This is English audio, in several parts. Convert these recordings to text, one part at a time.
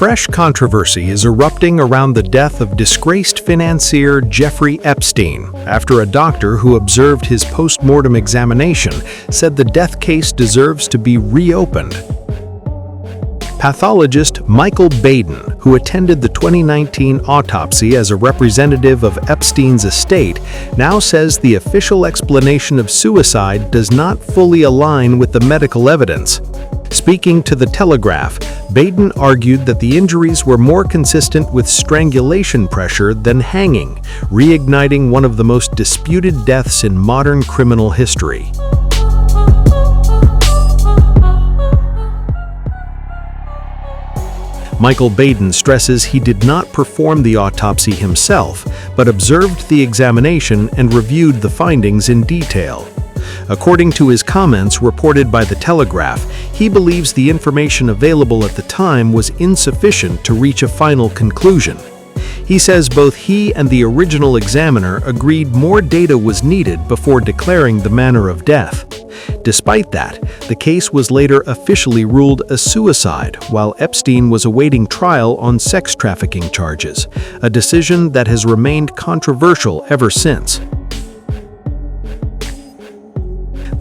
fresh controversy is erupting around the death of disgraced financier Jeffrey Epstein after a doctor who observed his post-mortem examination said the death case deserves to be reopened. Pathologist Michael Baden, who attended the 2019 autopsy as a representative of Epstein's estate, now says the official explanation of suicide does not fully align with the medical evidence. Speaking to The Telegraph, Baden argued that the injuries were more consistent with strangulation pressure than hanging, reigniting one of the most disputed deaths in modern criminal history. Michael Baden stresses he did not perform the autopsy himself, but observed the examination and reviewed the findings in detail. According to his comments reported by The Telegraph, he believes the information available at the time was insufficient to reach a final conclusion. He says both he and the original examiner agreed more data was needed before declaring the manner of death. Despite that, the case was later officially ruled a suicide while Epstein was awaiting trial on sex trafficking charges, a decision that has remained controversial ever since.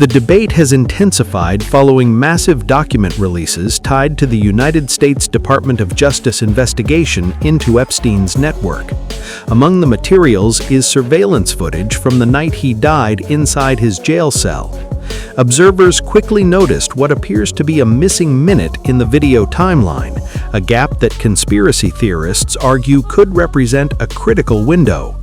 The debate has intensified following massive document releases tied to the United States Department of Justice investigation into Epstein's network. Among the materials is surveillance footage from the night he died inside his jail cell. Observers quickly noticed what appears to be a missing minute in the video timeline, a gap that conspiracy theorists argue could represent a critical window.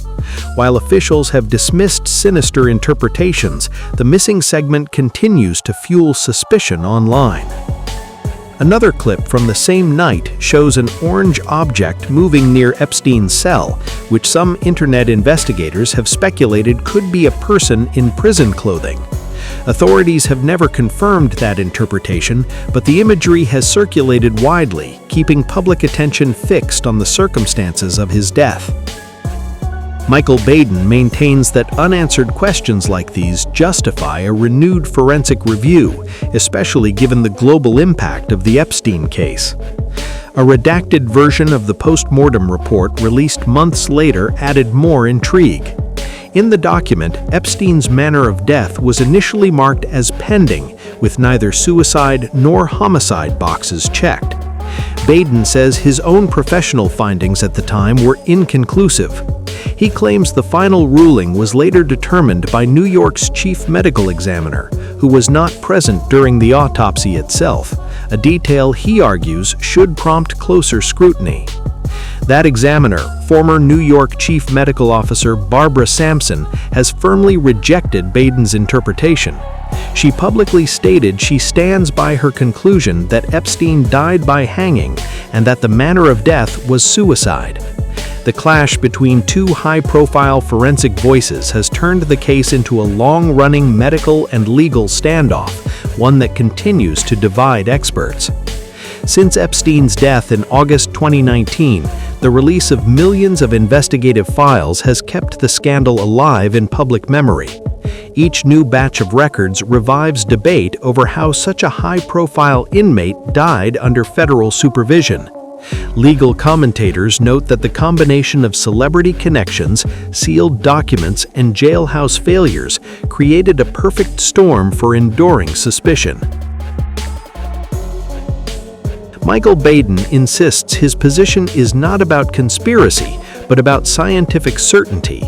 While officials have dismissed sinister interpretations, the missing segment continues to fuel suspicion online. Another clip from the same night shows an orange object moving near Epstein's cell, which some internet investigators have speculated could be a person in prison clothing. Authorities have never confirmed that interpretation, but the imagery has circulated widely, keeping public attention fixed on the circumstances of his death. Michael Baden maintains that unanswered questions like these justify a renewed forensic review, especially given the global impact of the Epstein case. A redacted version of the post-mortem report released months later added more intrigue. In the document, Epstein's manner of death was initially marked as pending, with neither suicide nor homicide boxes checked. Baden says his own professional findings at the time were inconclusive. He claims the final ruling was later determined by New York's chief medical examiner, who was not present during the autopsy itself, a detail he argues should prompt closer scrutiny. That examiner, former New York Chief Medical Officer Barbara Sampson, has firmly rejected Baden's interpretation. She publicly stated she stands by her conclusion that Epstein died by hanging and that the manner of death was suicide. The clash between two high-profile forensic voices has turned the case into a long-running medical and legal standoff, one that continues to divide experts. Since Epstein's death in August 2019, the release of millions of investigative files has kept the scandal alive in public memory. Each new batch of records revives debate over how such a high-profile inmate died under federal supervision. Legal commentators note that the combination of celebrity connections, sealed documents, and jailhouse failures created a perfect storm for enduring suspicion. Michael Baden insists his position is not about conspiracy, but about scientific certainty.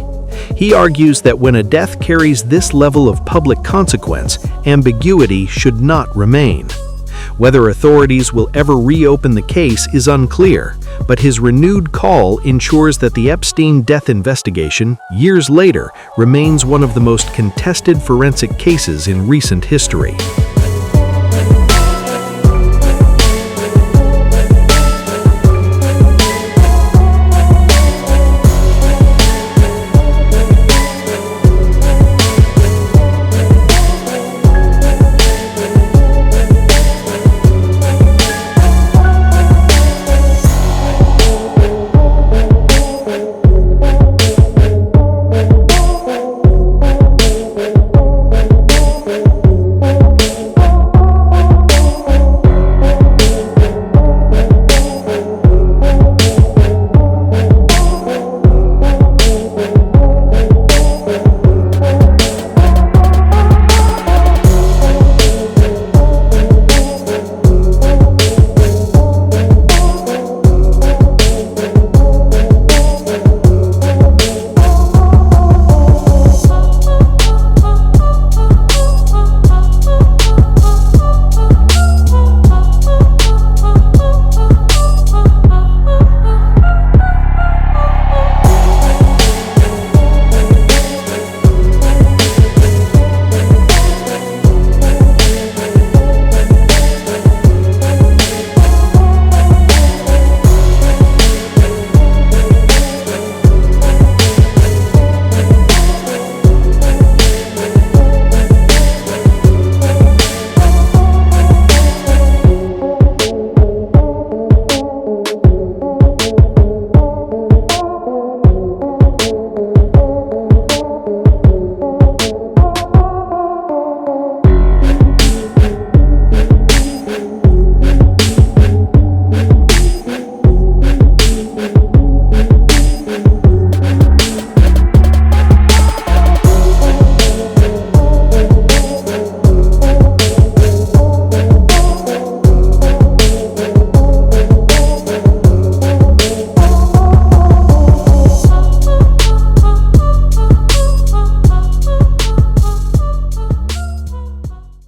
He argues that when a death carries this level of public consequence, ambiguity should not remain. Whether authorities will ever reopen the case is unclear, but his renewed call ensures that the Epstein death investigation, years later, remains one of the most contested forensic cases in recent history.